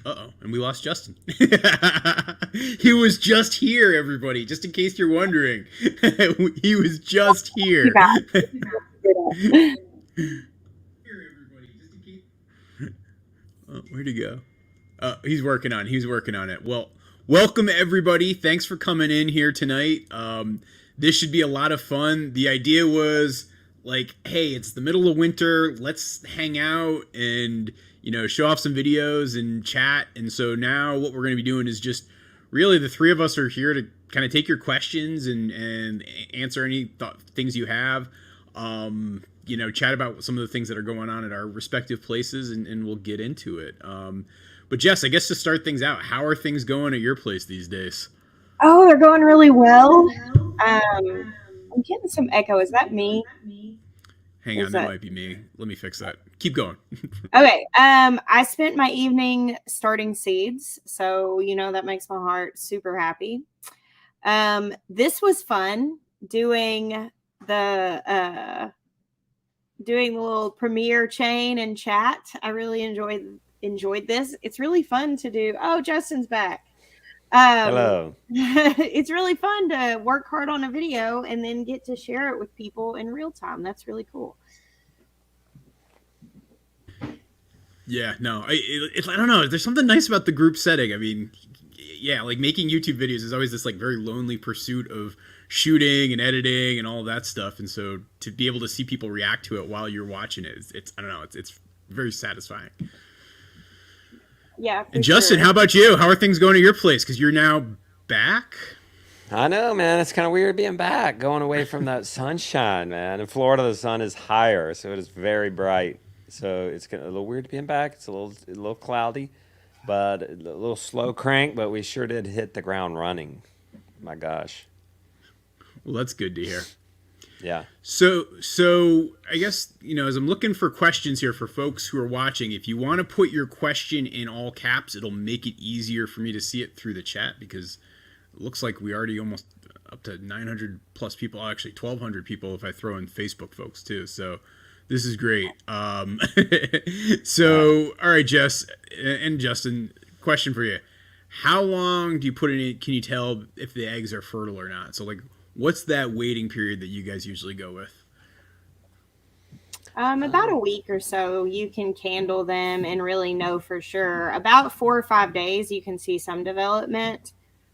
Uh-oh, and we lost Justin. He was just here, everybody, just in case you're wondering. He was just You here. back. Oh, where'd he go? He's working on. He's working on it. Well, welcome everybody. Thanks for coming in here tonight. This should be a lot of fun. The idea was like, hey, it's the middle of winter. Let's hang out and show off some videos and chat. And so now what we're going to be doing is just really the three of us are here to kind of take your questions and answer any things you have. Chat about some of the things that are going on at our respective places, and we'll get into it. But Jess, I guess to start things out, how are things going at your place these days? Oh, they're going really well. I'm getting some echo. Is that me? Hang on, Is that that might be me. Let me fix that. Keep going. okay? I spent my evening starting seeds, so that makes my heart super happy. This was fun doing the little premiere chain and chat. I really enjoyed this. It's really fun to do. Oh, Justin's back. Hello. It's really fun to work hard on a video and then get to share it with people in real time. That's really cool. Yeah, no, I don't know. There's something nice about the group setting. I mean, yeah, like making YouTube videos is always this like very lonely pursuit of shooting and editing and all that stuff. And so to be able to see people react to it while you're watching it, it's I don't know, it's very satisfying. Yeah. And Justin, sure. how about you? How are things going at your place? Because you're now back. I know, man. It's kind of weird being back, going away from that sunshine, man. In Florida, the sun is higher, so it is very bright. So it's a little weird being back. It's a little cloudy, but a little slow crank. But we sure did hit the ground running. My gosh. Well, that's good to hear. Yeah. So I guess as I'm looking for questions here for folks who are watching, if you want to put your question in all caps, it'll make it easier for me to see it through the chat because it looks like we already almost up to 900 plus people, actually 1,200 people if I throw in Facebook folks too. So this is great. So all right, Jess and Justin, question for you: how long do you put in? Can you tell if the eggs are fertile or not? So like, what's that waiting period that you guys usually go with? About a week or so, you can candle them and really know for sure. About 4 or 5 days, you can see some development.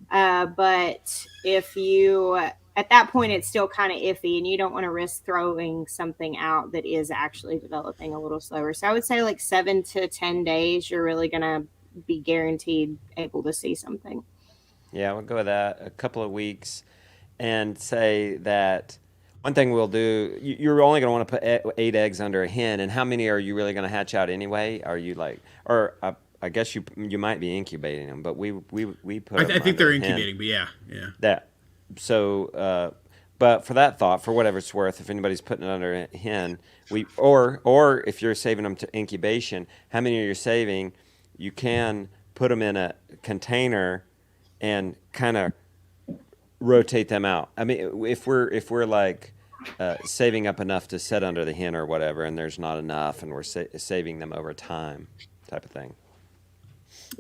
But if you, at that point, it's still kind of iffy and you don't want to risk throwing something out that is actually developing a little slower. So I would say like 7 to 10 days, you're really going to be guaranteed able to see something. Yeah, we'll go with that. A couple of weeks, and say that one thing we'll do. You're only going to want to put 8 eggs under a hen, and how many are you really going to hatch out anyway? Are you like, or I guess you might be incubating them, but we put I them think under they're a hen. incubating, but yeah. That so, but for that thought, for whatever it's worth, if anybody's putting it under a hen, or if you're saving them to incubation, how many are you saving? You can put them in a container and kind of rotate them out. I mean, if we're like saving up enough to set under the hen or whatever, and there's not enough, and we're saving them over time, type of thing.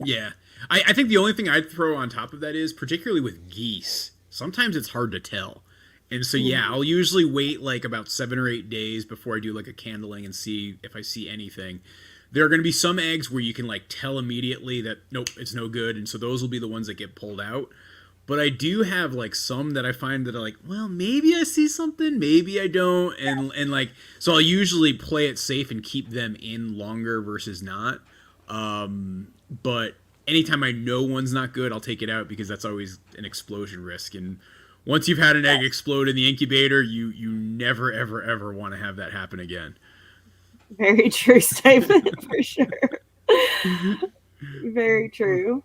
Yeah. I think the only thing I'd throw on top of that is, particularly with geese, sometimes it's hard to tell. And so, yeah, I'll usually wait like about 7 or 8 days before I do like a candling and see if I see anything. There are going to be some eggs where you can like tell immediately that, nope, it's no good. And so those will be the ones that get pulled out. But I do have like some that I find that are like, well, maybe I see something, maybe I don't. And like, so I'll usually play it safe and keep them in longer versus not. But anytime I know one's not good, I'll take it out because that's always an explosion risk. And once you've had an egg explode in the incubator, you never ever ever want to have that happen again. Very true statement for sure. Very true.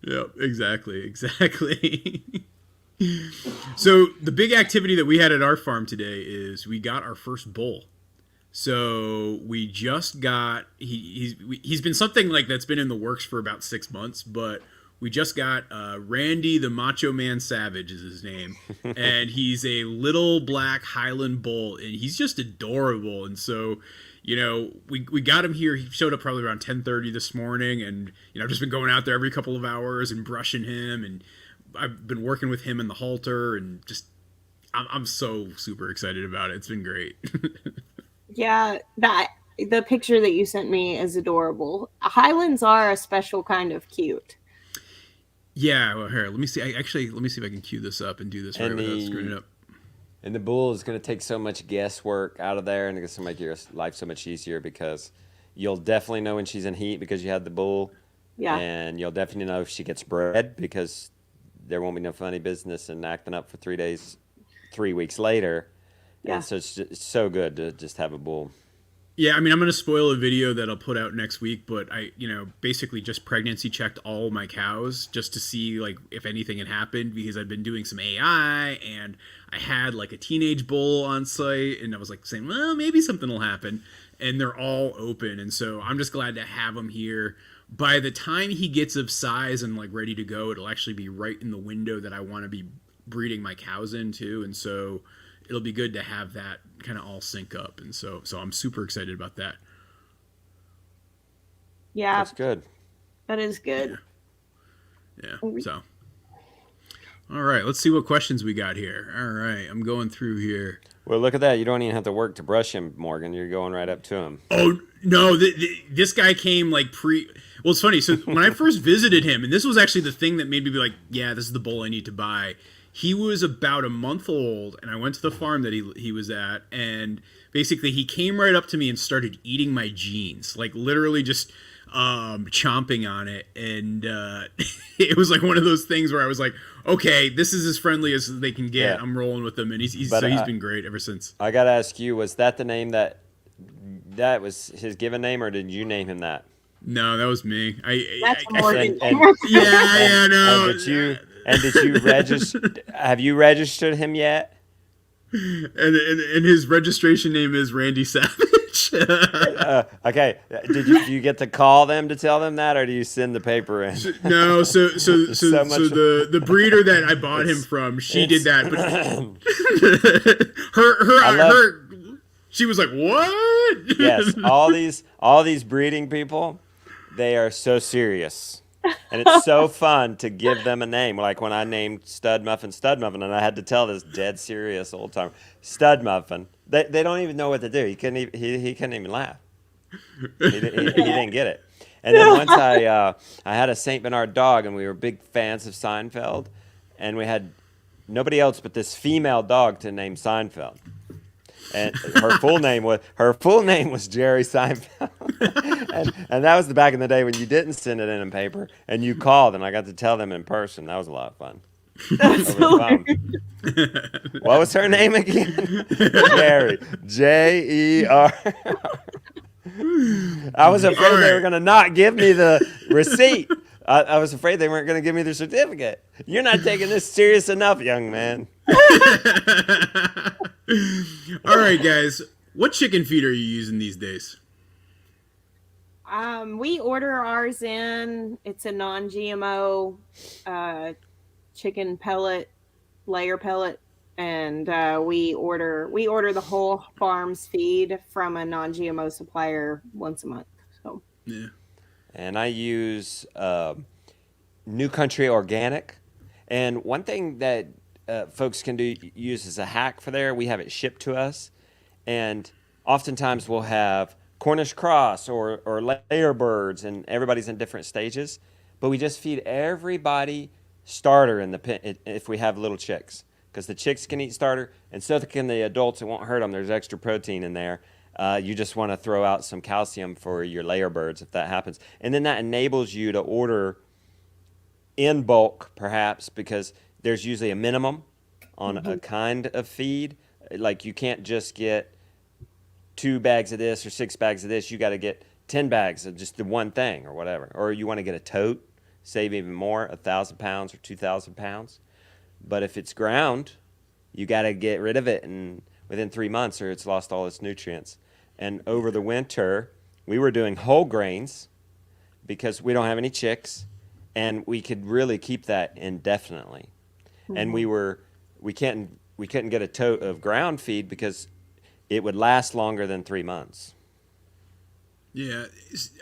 Yep, exactly. So the big activity that we had at our farm today is we got our first bull. So we just got he's been something like that's been in the works for about 6 months, but we just got Randy the Macho Man Savage is his name, and he's a little black Highland bull, and he's just adorable. And so we got him here. He showed up probably around 10:30 this morning, and I've just been going out there every couple of hours and brushing him, and I've been working with him in the halter, and just I'm so super excited about it. It's been great. Yeah, the picture that you sent me is adorable. Highlands are a special kind of cute. Yeah, well, here, let me see. Let me see if I can cue this up and do this right without screwing it up. And the bull is going to take so much guesswork out of there, and it's going to make your life so much easier because you'll definitely know when she's in heat because you had the bull. Yeah. And you'll definitely know if she gets bred because there won't be no funny business and acting up for 3 weeks later. Yeah. And so it's so good to just have a bull. Yeah, I mean, I'm going to spoil a video that I'll put out next week, but I basically just pregnancy checked all my cows just to see, like, if anything had happened because I've been doing some AI, and I had, like, a teenage bull on site, and I was, like, saying, well, maybe something will happen, and they're all open, and so I'm just glad to have him here. By the time he gets of size and, like, ready to go, it'll actually be right in the window that I want to be breeding my cows in, too, and so it'll be good to have that kind of all sync up, and so I'm super excited about that. Yeah, That's good. that is good. Yeah. So, all right, let's see what questions we got here. All right, I'm going through here. Well, look at that. You don't even have to work to brush him, Morgan. You're going right up to him. Oh no, this guy came like pre. Well, it's funny. So when I first visited him, and this was actually the thing that made me be like, yeah, this is the bull I need to buy. He was about a month old, and I went to the farm that he was at, and basically he came right up to me and started eating my jeans, like literally just chomping on it, and it was like one of those things where I was like, okay, this is as friendly as they can get. Yeah. I'm rolling with them, and he's been great ever since. I gotta ask you, was that the name that was his given name, or did you name him that? No, that was me. That's Morgan. Yeah, no. And did you register? Have you registered him yet? And his registration name is Randy Savage. Okay. Do you get to call them to tell them that, or do you send the paper in? No. So the breeder that I bought him from, she did that, but she was like, "What?" Yes, all these breeding people, they are so serious. And it's so fun to give them a name. Like when I named Stud Muffin, and I had to tell this dead serious old timer, Stud Muffin. They don't even know what to do. He couldn't even laugh. He didn't get it. And then once I had a Saint Bernard dog, and we were big fans of Seinfeld, and we had nobody else but this female dog to name Seinfeld. And her full name was Jerry Seinfeld. and that was the back in the day when you didn't send it in paper and you called, and I got to tell them in person. That was a lot of fun. What was her name again? Jerry. J-E-R. I was afraid they were going to not give me the receipt. I was afraid they weren't going to give me the certificate. You're not taking this serious enough, young man. All right, guys. What chicken feed are you using these days? We order ours in. It's a non-GMO chicken pellet, layer pellet, and we order the whole farm's feed from a non-GMO supplier once a month. So yeah. And I use New Country Organic. And one thing that folks can use as a hack for there, we have it shipped to us. And oftentimes we'll have Cornish cross or layer birds, and everybody's in different stages. But we just feed everybody starter in the pen if we have little chicks. Because the chicks can eat starter, and so can the adults. It won't hurt them. There's extra protein in there. You just want to throw out some calcium for your layer birds if that happens. And then that enables you to order in bulk, perhaps, because there's usually a minimum on a kind of feed. Like you can't just get 2 bags of this or 6 bags of this. You got to get 10 bags of just the one thing or whatever. Or you want to get a tote, save even more, 1,000 pounds or 2,000 pounds. But if it's ground, you got to get rid of it within 3 months or it's lost all its nutrients. And over the winter, we were doing whole grains because we don't have any chicks, and we could really keep that indefinitely. Mm-hmm. And we couldn't get a tote of ground feed because it would last longer than 3 months. Yeah,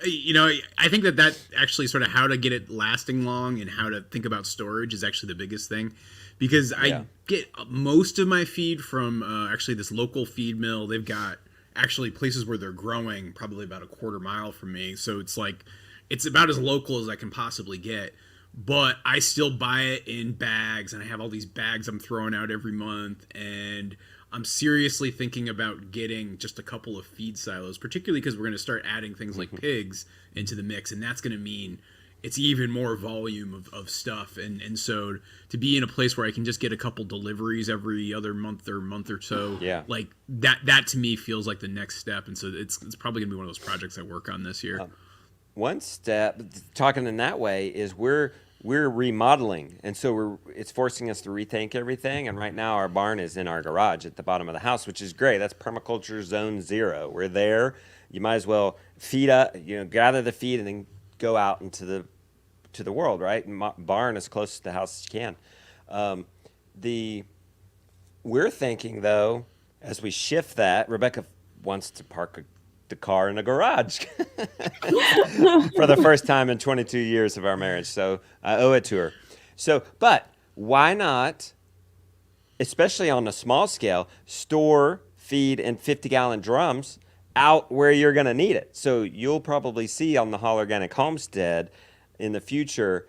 you know, I think that actually sort of how to get it lasting long and how to think about storage is actually the biggest thing, because Yeah. I get most of my feed from actually this local feed mill. They've got actually places where they're growing probably about a quarter mile from me, so it's like it's about as local as I can possibly get. But I still buy it in bags, and I have all these bags I'm throwing out every month, and I'm seriously thinking about getting just a couple of feed silos, particularly because we're going to start adding things like pigs into the mix, and that's going to mean it's even more volume of stuff. And so to be in a place where I can just get a couple deliveries every other month or so, Yeah. like that to me feels like the next step. And so it's probably going to be one of those projects I work on this year. One step, talking in that way, is we're remodeling, and so it's forcing us to rethink everything. And right now, our barn is in our garage at the bottom of the house, which is great. That's permaculture zone 0. We're there. You might as well feed up, gather the feed, and then go out into the world, right? And barn as close to the house as you can. The We're thinking though, as we shift that, Rebecca wants to park the car in a garage for the first time in 22 years of our marriage. So I owe it to her. So, but why not, especially on a small scale, store feed in 50-gallon drums out where you're going to need it? So you'll probably see on the Hall Organic Homestead in the future,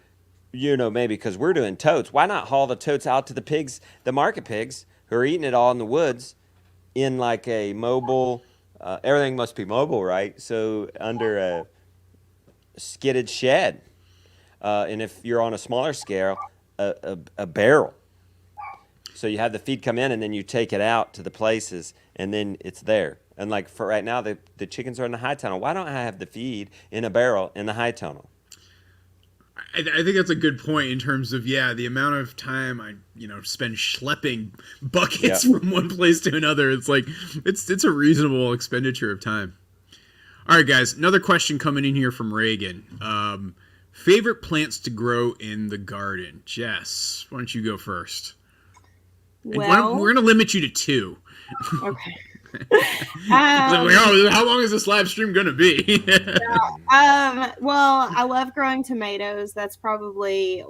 maybe because we're doing totes, why not haul the totes out to the pigs, the market pigs who are eating it all in the woods in like a mobile, everything must be mobile, right? So under a skidded shed. And if you're on a smaller scale, a barrel. So you have the feed come in and then you take it out to the places and then it's there. And like for right now, the chickens are in the high tunnel. Why don't I have the feed in a barrel in the high tunnel? I think that's a good point in terms of the amount of time I spend schlepping buckets from one place to another. It's like it's a reasonable expenditure of time. All right, guys, another question coming in here from Reagan. Favorite plants to grow in the garden? Jess, why don't you go first? Well, We're going to limit you to 2. okay. How long is this live stream going to be? Well, I love growing tomatoes. That's probably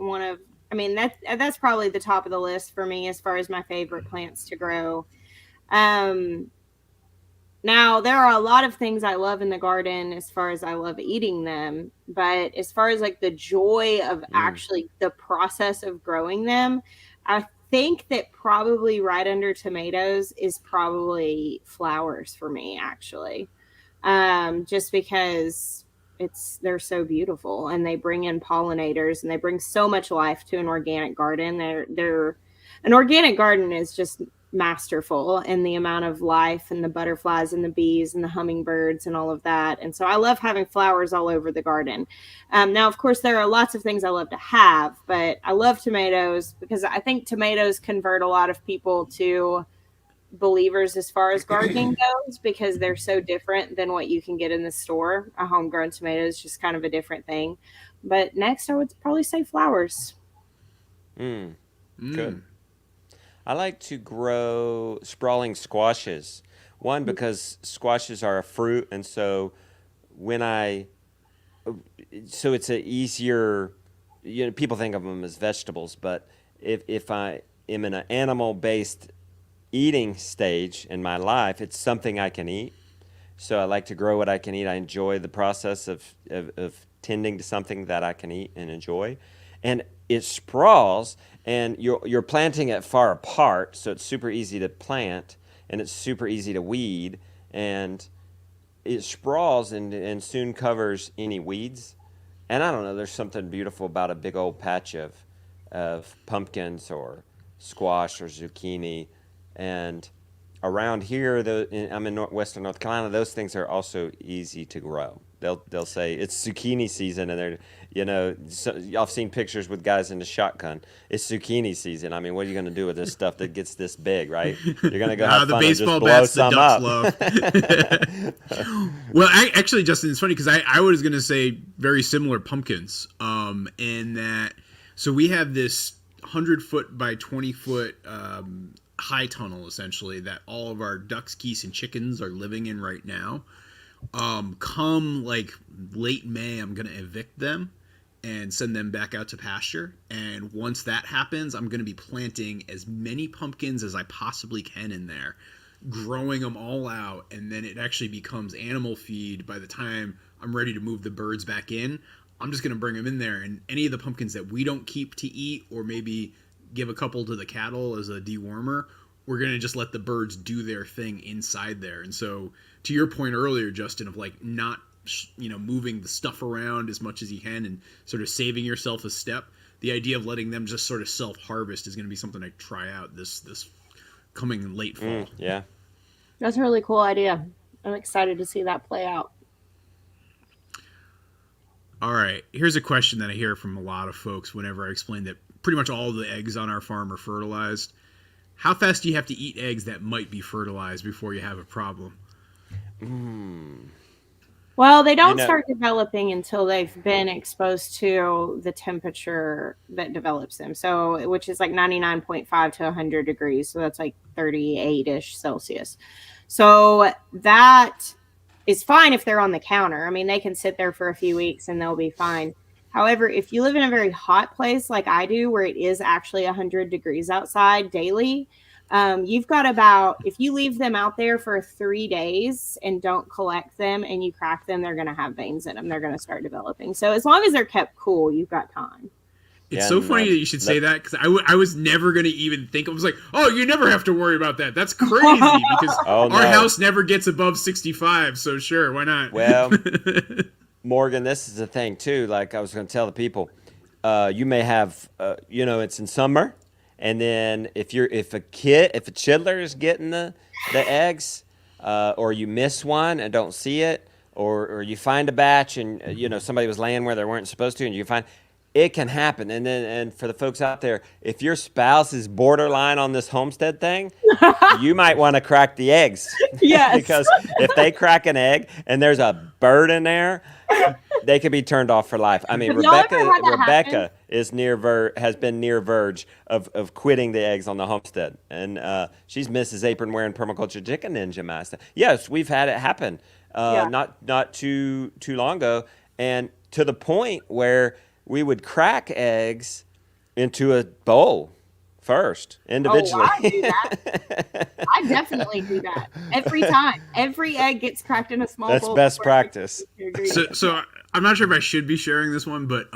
that's probably the top of the list for me as far as my favorite plants to grow. Now there are a lot of things I love in the garden as far as I love eating them, but as far as like the joy of actually the process of growing them, I think that probably right under tomatoes is probably flowers for me, actually. Just because they're so beautiful and they bring in pollinators and they bring so much life to an organic garden. An organic garden is just masterful in the amount of life and the butterflies and the bees and the hummingbirds and all of that. And so I love having flowers all over the garden. Now, of course, there are lots of things I love to have, but I love tomatoes because I think tomatoes convert a lot of people to believers as far as gardening goes because they're so different than what you can get in the store. A homegrown tomato is just kind of a different thing. But next, I would probably say flowers. Good. I like to grow sprawling squashes. One, because squashes are a fruit, and so so it's a easier, people think of them as vegetables, but if I am in an animal-based eating stage in my life, it's something I can eat. So I like to grow what I can eat. I enjoy the process of tending to something that I can eat and enjoy. And it sprawls, and you're planting it far apart, so it's super easy to plant, and it's super easy to weed, and it sprawls and soon covers any weeds. And I don't know, there's something beautiful about a big old patch of pumpkins or squash or zucchini. And around here, I'm in Western North Carolina, those things are also easy to grow. They'll say it's zucchini season, and I've seen pictures with guys in the shotgun. It's zucchini season. I mean, what are you going to do with this stuff that gets this big, right? You're going to go have fun and just blow some up. Well, actually, Justin, it's funny because I was going to say very similar pumpkins. In that, so we have this 100-foot by 20-foot high tunnel essentially that all of our ducks, geese, and chickens are living in right now. Come like late May, I'm gonna evict them and send them back out to pasture. And once that happens, I'm gonna be planting as many pumpkins as I possibly can in there, growing them all out, and then it actually becomes animal feed by the time I'm ready to move the birds back in. I'm just gonna bring them in there, and any of the pumpkins that we don't keep to eat, or maybe give a couple to the cattle as a dewormer, we're gonna just let the birds do their thing inside there. And so, to your point earlier, Justin, of like not moving the stuff around as much as you can and sort of saving yourself a step, the idea of letting them just sort of self harvest is going to be something I try out this coming late fall. Yeah, That's a really cool idea. I'm excited to see that play out. All right, here's a question that I hear from a lot of folks whenever I explain that pretty much all the eggs on our farm are fertilized. How fast do you have to eat eggs that might be fertilized before you have a problem? Well, they don't start developing until they've been exposed to the temperature that develops them. So, which is like 99.5 to 100 degrees. So that's like 38-ish Celsius. So that is fine if they're on the counter. I mean, they can sit there for a few weeks and they'll be fine. However, if you live in a very hot place like I do, where it is actually 100 degrees outside daily, you've got if you leave them out there for 3 days and don't collect them and you crack them, they're going to have veins in them. They're going to start developing. So as long as they're kept cool, you've got time. It's so funny that you should say that, because I was never going to even think. I was like, oh, you never have to worry about that. That's crazy, because our house never gets above 65. So sure, why not? Well, Morgan, this is the thing too. Like I was going to tell the people, you may have, it's in summer, and then if a chidler is getting the eggs, or you miss one and don't see it, or you find a batch and somebody was laying where they weren't supposed to, and you find. It can happen. And for the folks out there, if your spouse is borderline on this homestead thing, you might want to crack the eggs. Yes. Because if they crack an egg and there's a bird in there, they could be turned off for life. I mean, Rebecca has been near verge of quitting the eggs on the homestead. And she's Mrs. Apron wearing permaculture chicken ninja master. Yes, we've had it happen not too long ago. And to the point where we would crack eggs into a bowl first, individually. Oh, I do that. I definitely do that every time. Every egg gets cracked in a small bowl. That's best practice. So I'm not sure if I should be sharing this one, but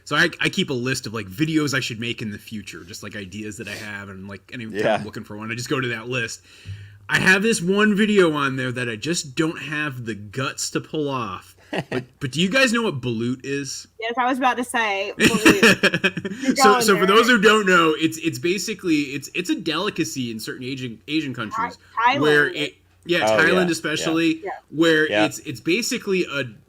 so I keep a list of like videos I should make in the future, just like ideas that I have, and like anytime I'm looking for one, I just go to that list. I have this one video on there that I just don't have the guts to pull off. But do you guys know what balut is? Yes, I was about to say. So for those who don't know, it's basically it's a delicacy in certain Asian countries. Thailand. Where Thailand especially, where it's basically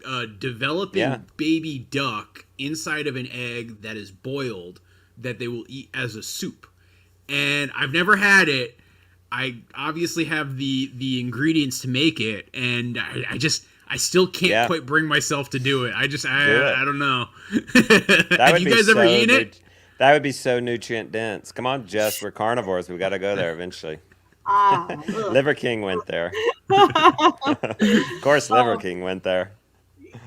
a developing baby duck inside of an egg that is boiled that they will eat as a soup. And I've never had it. I obviously have the ingredients to make it, and I still can't quite bring myself to do it. I don't know. Have you guys ever eaten it? That would be so nutrient dense. Come on, Jess, we're carnivores. We got to go there eventually. Liver King went there. Of course, Liver King went there.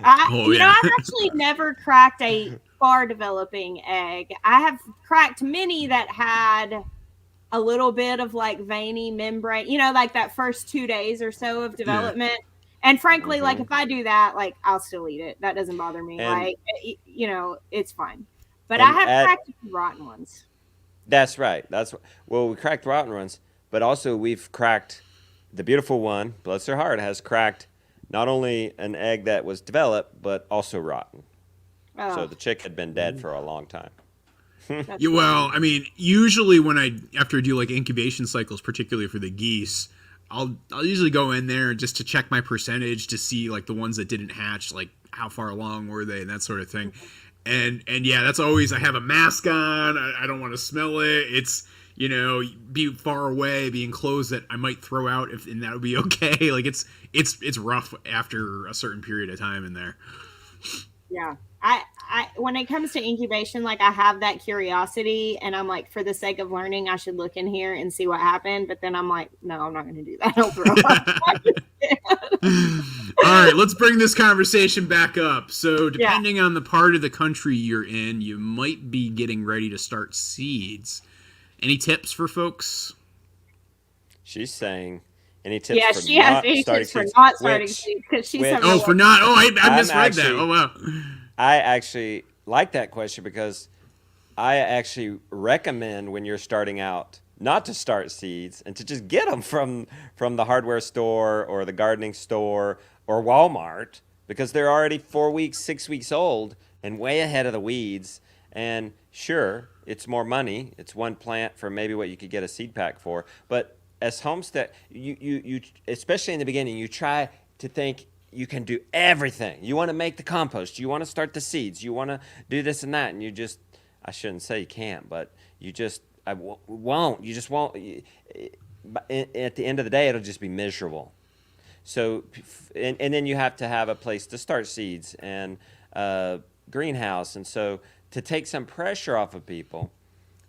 I've actually never cracked a far developing egg. I have cracked many that had a little bit of like veiny membrane, like that first 2 days or so of development. Yeah. And frankly, like if I do that, like I'll still eat it. That doesn't bother me. And, it's fine. But I have cracked rotten ones. That's right. We cracked rotten ones, but also we've cracked the beautiful one, bless her heart, has cracked not only an egg that was developed, but also rotten. Oh. So the chick had been dead for a long time. Well, I mean, usually after I do like incubation cycles, particularly for the geese, I'll usually go in there just to check my percentage to see like the ones that didn't hatch, like how far along were they and that sort of thing. And that's always, I have a mask on. I don't want to smell it. It's, be far away, be enclosed that I might throw out and that would be okay. Like it's rough after a certain period of time in there. Yeah. I when it comes to incubation, like I have that curiosity, and I'm like, for the sake of learning, I should look in here and see what happened. But then I'm like, no, I'm not going to do that. I'll throw up. All right, let's bring this conversation back up. So, Yeah. depending on the part of the country you're in, you might be getting ready to start seeds. Any tips for folks? She's saying, any tips Yeah, for she has not any starting tips for seeds? not starting Which- seeds because she's which- having Oh, for not. Oh, I misread that. actually- Oh, wow. I actually like that question because I actually recommend when you're starting out not to start seeds and to just get them from the hardware store or the gardening store or Walmart because they're already 4 weeks, 6 weeks old and way ahead of the weeds. And sure, it's more money. It's one plant for maybe what you could get a seed pack for. But as Homestead, you especially in the beginning, you try to think you can do everything. You want to make the compost. You want to start the seeds. You want to do this and that. And you just, I shouldn't say you can't, but you just, won't. You just won't. At the end of the day, it'll just be miserable. So, and then you have to have a place to start seeds and greenhouse. And so to take some pressure off of people,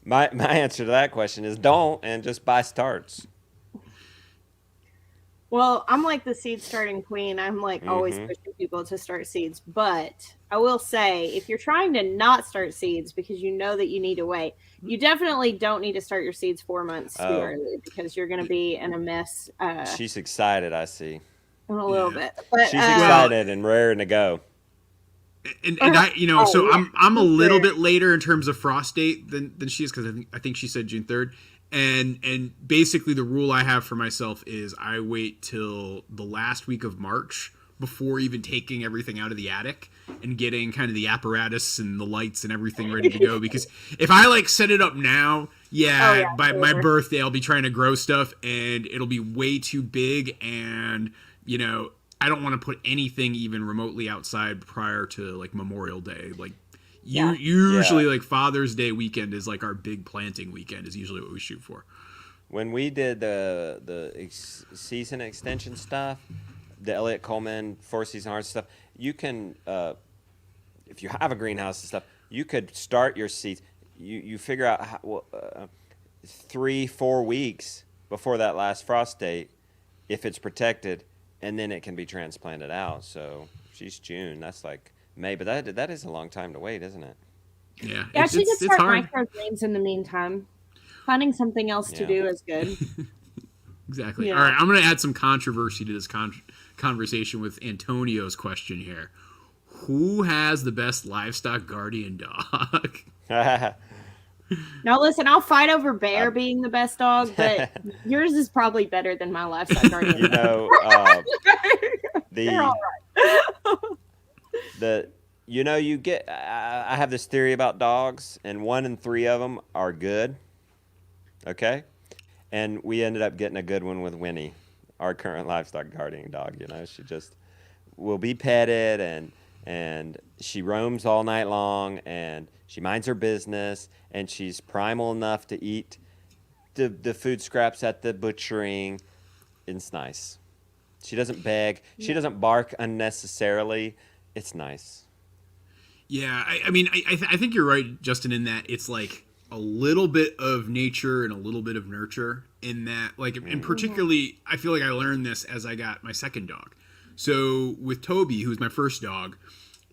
my answer to that question is don't, and just buy starts. Well, I'm like the seed starting queen. I'm like always pushing people to start seeds. But I will say, if you're trying to not start seeds because you know that you need to wait, you definitely don't need to start your seeds 4 months too early because you're going to be in a mess She's excited, I see. in a little bit. But, She's excited and raring to go. And I, so yeah. I'm a little bit later in terms of frost date than she is because I think she said June 3rd. And basically the rule I have for myself is I wait till the last week of March before even taking everything out of the attic and getting kind of the apparatus and the lights and everything ready to go. Because if I like set it up now, by my birthday, I'll be trying to grow stuff and it'll be way too big. And, I don't want to put anything even remotely outside prior to like Memorial Day. Like, usually like Father's Day weekend is like our big planting weekend is usually what we shoot for. When we did the season extension stuff, the Elliott Coleman 4-season harvest stuff, you can, if you have a greenhouse and stuff, you could start your seeds. You figure out how, 3-4 weeks before that last frost date, if it's protected, and then it can be transplanted out. So she's June. That's like May, but that is a long time to wait, isn't it? Yeah, she could start hard. microgreens in the meantime. Finding something else to do is good. Exactly. Yeah. All right, I'm going to add some controversy to this conversation with Antonio's question here. Who has the best livestock guardian dog? Now, listen, I'll fight over Bear being the best dog, but yours is probably better than my livestock guardian. They're all right. I have this theory about dogs, and 1 in 3 of them are good. Okay, and we ended up getting a good one with Winnie, our current livestock guardian dog. She just will be petted, and she roams all night long, and she minds her business, and she's primal enough to eat the food scraps at the butchering. It's nice. She doesn't beg. She doesn't bark unnecessarily. It's nice. Yeah, I think you're right, Justin, in that it's like a little bit of nature and a little bit of nurture in that, like, and particularly, I feel like I learned this as I got my second dog. So with Toby, who was my first dog,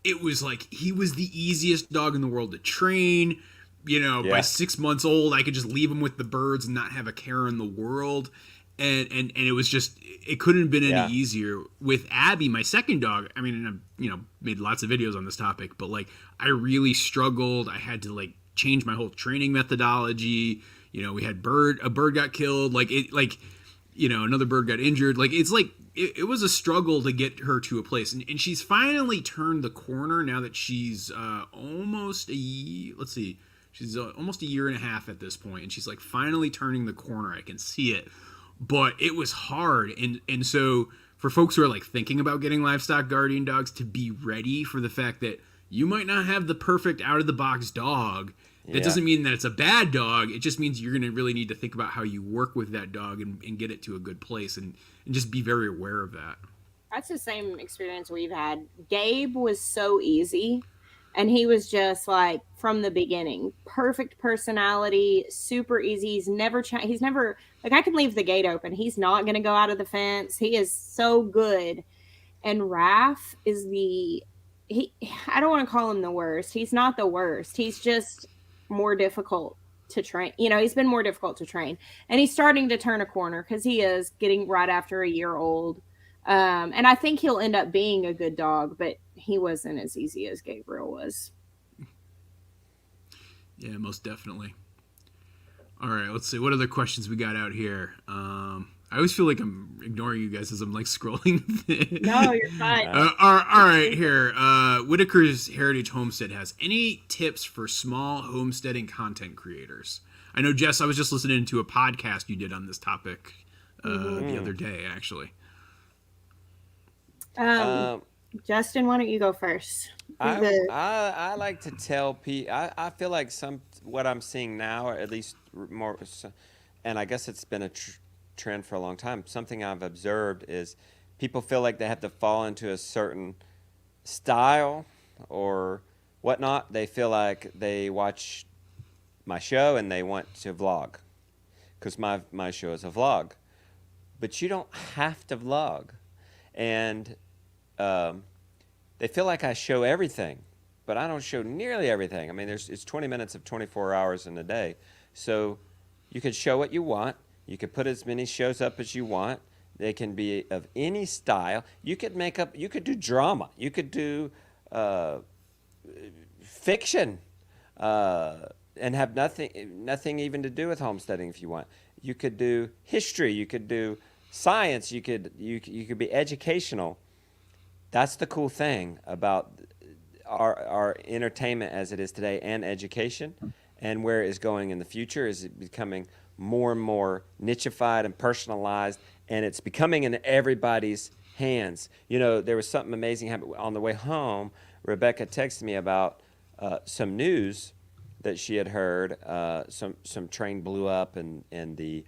it was like he was the easiest dog in the world to train. By 6 months old, I could just leave him with the birds and not have a care in the world. And it was just, it couldn't have been any easier. With Abby, my second dog, I made lots of videos on this topic, but like I really struggled. I had to like change my whole training methodology. We had a bird got killed, another bird got injured. Like it's like it was a struggle to get her to a place, and she's finally turned the corner now that she's almost a year and a half at this point, and she's like finally turning the corner. I can see it, but it was hard, and so for folks who are like thinking about getting livestock guardian dogs, to be ready for the fact that you might not have the perfect out of the box dog. That doesn't mean that it's a bad dog. It just means you're going to really need to think about how you work with that dog and get it to a good place, and just be very aware of that. That's the same experience we've had. Gabe was so easy And he was just like from the beginning, perfect personality, super easy. He's never like, I can leave the gate open. He's not going to go out of the fence. He is so good. And Raph is I don't want to call him the worst. He's not the worst. He's just more difficult to train. He's been more difficult to train. And he's starting to turn a corner because he is getting right after a year old. And I think he'll end up being a good dog, but he wasn't as easy as Gabriel was. Yeah, most definitely. All right, let's see. What other questions we got out here? I always feel like I'm ignoring you guys as I'm like scrolling. No, you're fine. All right, here. Whitaker's Heritage Homestead has any tips for small homesteading content creators? I know, Jess, I was just listening to a podcast you did on this topic the other day, actually. Justin, why don't you go first? I like to tell people. I feel like what I'm seeing now, or at least more, and I guess it's been a trend for a long time. Something I've observed is people feel like they have to fall into a certain style or whatnot. They feel like they watch my show and they want to vlog because my show is a vlog, but you don't have to vlog, and they feel like I show everything, but I don't show nearly everything. I mean, it's 20 minutes of 24 hours in a day. So you could show what you want. You could put as many shows up as you want. They can be of any style. You could do drama. You could do fiction and have nothing even to do with homesteading if you want. You could do history. You could do science. You could be educational. That's the cool thing about our entertainment as it is today and education, and where it is going in the future is it becoming more and more nichified and personalized, and it's becoming in everybody's hands. There was something amazing happened on the way home. Rebecca texted me about some news that she had heard. Some train blew up, and the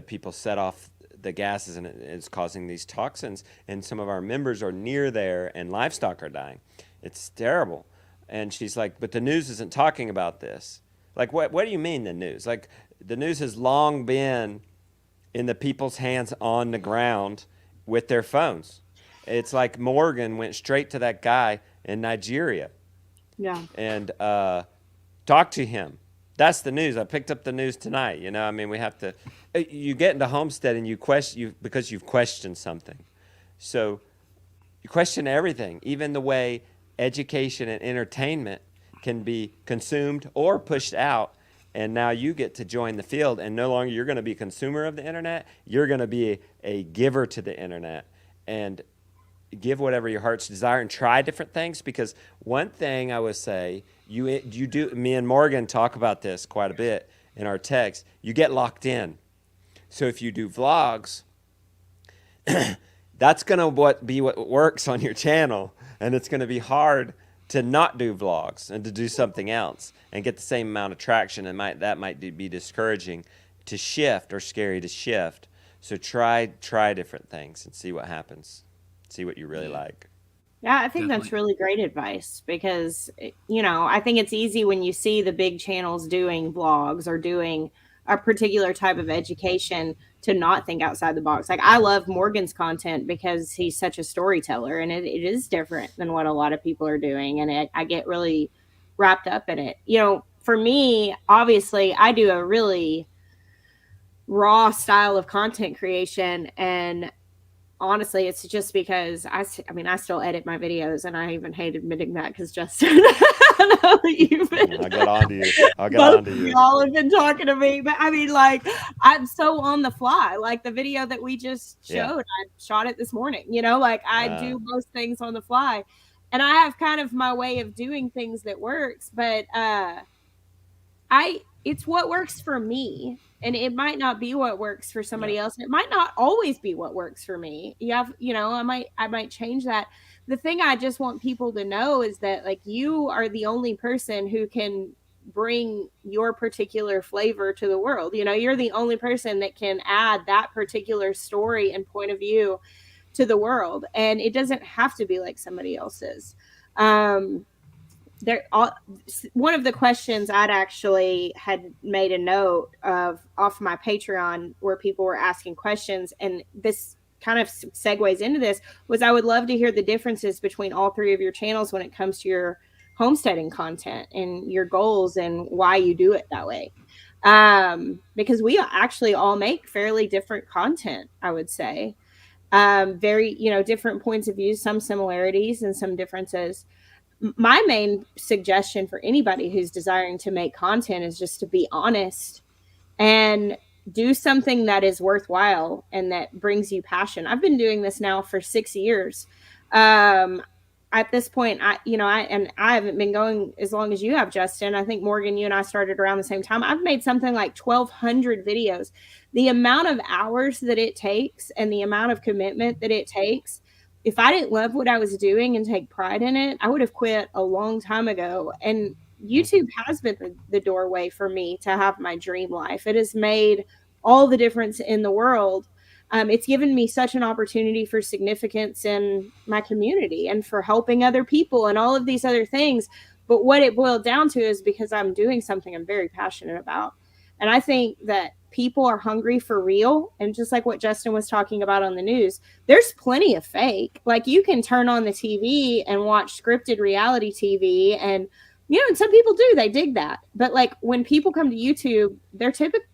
people set off the gases, and it's causing these toxins, and some of our members are near there, and livestock are dying. It's terrible. And she's like, but the news isn't talking about this. Like, what do you mean the news? Like, the news has long been in the people's hands on the ground with their phones. It's like Morgan went straight to that guy in Nigeria. Yeah. And talked to him. That's the news. I picked up the news tonight. I mean, we have to. You get into homestead and because you've questioned something. So you question everything, even the way education and entertainment can be consumed or pushed out. And now you get to join the field, and no longer you're going to be a consumer of the internet. You're going to be a giver to the internet and give whatever your heart's desire and try different things. Because one thing I would say, you do. Me and Morgan talk about this quite a bit in our text. You get locked in. So if you do vlogs, that's going to be what works on your channel, and it's going to be hard to not do vlogs and to do something else and get the same amount of traction. And that might be discouraging to shift or scary to shift. So try different things and see what happens. See what you really like. Yeah, I think that's really great advice because, I think it's easy when you see the big channels doing vlogs or doing a particular type of education to not think outside the box. Like, I love Morgan's content because he's such a storyteller, and it is different than what a lot of people are doing. And I get really wrapped up in it. For me, obviously, I do a really raw style of content creation, and honestly, it's just because I still edit my videos, and I even hate admitting that because Justin, I know you've been. I'll get on to you. Y'all have been talking to me, but I mean, like, I'm so on the fly. Like the video that we just showed, I shot it this morning. I do most things on the fly, and I have kind of my way of doing things that works, but it's what works for me. And it might not be what works for somebody else. And it might not always be what works for me. I might change that. The thing I just want people to know is that, like, you are the only person who can bring your particular flavor to the world. You're the only person that can add that particular story and point of view to the world. And it doesn't have to be like somebody else's. one of the questions I'd actually had made a note of off my Patreon where people were asking questions, and this kind of segues into this, was I would love to hear the differences between all three of your channels when it comes to your homesteading content and your goals and why you do it that way. Because we actually all make fairly different content, I would say. Very, different points of view, some similarities and some differences. My main suggestion for anybody who's desiring to make content is just to be honest and do something that is worthwhile and that brings you passion. I've been doing this now for 6 years. Um, at this point, I haven't been going as long as you have, Justin. I think Morgan, you and I started around the same time. I've made something like 1,200 videos. The amount of hours that it takes and the amount of commitment that it takes, if I didn't love what I was doing and take pride in it, I would have quit a long time ago. And YouTube has been the doorway for me to have my dream life. It has made all the difference in the world. It's given me such an opportunity for significance in my community and for helping other people and all of these other things. But what it boiled down to is because I'm doing something I'm very passionate about. And I think that people are hungry for real. And just like what Justin was talking about on the news, there's plenty of fake. Like, you can turn on the TV and watch scripted reality TV, and and some people do, they dig that. But like, when people come to YouTube, they're typically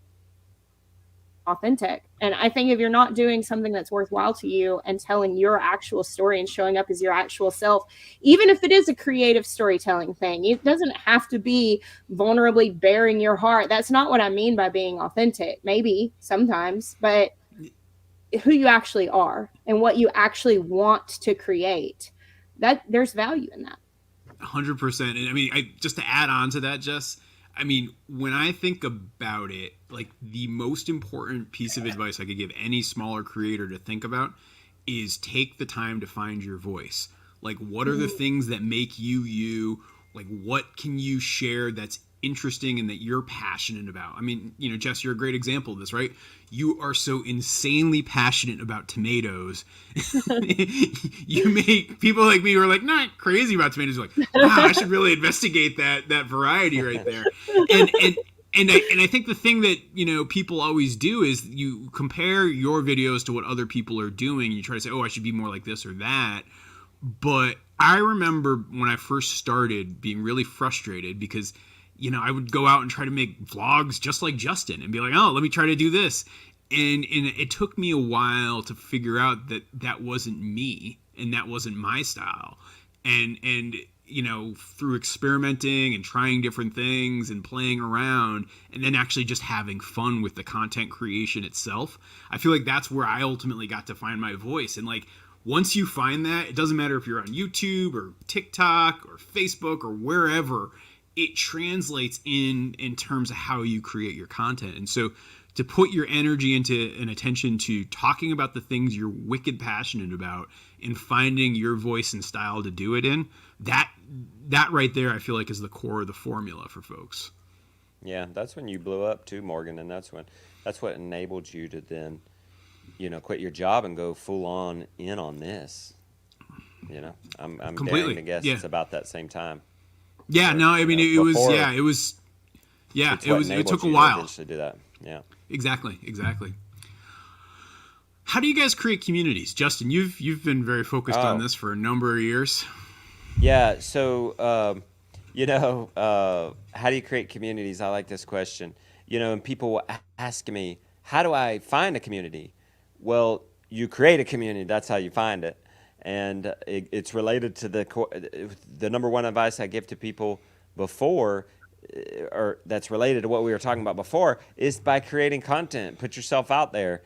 authentic. And I think if you're not doing something that's worthwhile to you and telling your actual story and showing up as your actual self, even if it is a creative storytelling thing, it doesn't have to be vulnerably bearing your heart. That's not what I mean by being authentic. Maybe sometimes, but who you actually are and what you actually want to create, that there's value in that. 100%. And I mean, just to add on to that, Jess, I mean, when I think about it, like, the most important piece of advice I could give any smaller creator to think about is take the time to find your voice. Like, what are the things that make you you? Like, what can you share that's interesting and that you're passionate about? I mean, Jess, you're a great example of this, right? You are so insanely passionate about tomatoes. You make people like me who are like not crazy about tomatoes like, wow, I should really investigate that variety right there. And I think the thing that people always do is you compare your videos to what other people are doing. You try to say, oh, I should be more like this or that. But I remember when I first started being really frustrated because I would go out and try to make vlogs just like Justin and be like, oh, let me try to do this. And it took me a while to figure out that wasn't me and that wasn't my style. And through experimenting and trying different things and playing around and then actually just having fun with the content creation itself, I feel like that's where I ultimately got to find my voice. And like, once you find that, it doesn't matter if you're on YouTube or TikTok or Facebook or wherever, it translates in terms of how you create your content. And so to put your energy into and attention to talking about the things you're wicked passionate about and finding your voice and style to do it in, that right there, I feel like, is the core of the formula for folks. Yeah, that's when you blew up too, Morgan, and that's what enabled you to then, quit your job and go full on in on this. I'm daring to guess it's about that same time. Yeah, no, I mean, it took a while to do that. Yeah, exactly. How do you guys create communities, Justin? You've been very focused on this for a number of years. Yeah. So, how do you create communities? I like this question. And people will ask me, how do I find a community? Well, you create a community. That's how you find it. And it's related to the number one advice I give to people before, or that's related to what we were talking about before, is by creating content. Put yourself out there.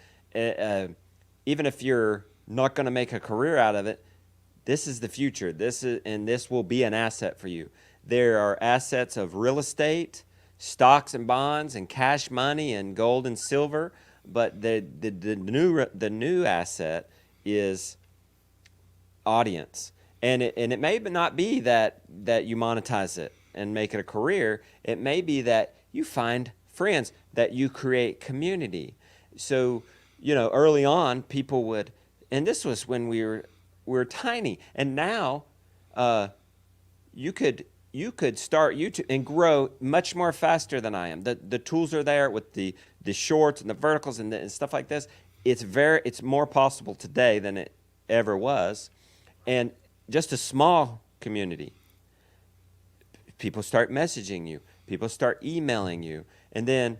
Even if you're not going to make a career out of it, this is the future. This will be an asset for you. There are assets of real estate, stocks and bonds, and cash money, and gold and silver. But the new asset is audience, and it may not be that you monetize it and make it a career. It may be that you find friends, that you create community. So early on, people would, and this was when we were tiny, and now you could you could start YouTube and grow much more faster than I am. The tools are there with the shorts and the verticals and stuff like this. It's more possible today than it ever was, and just a small community. People start messaging you. People start emailing you, and then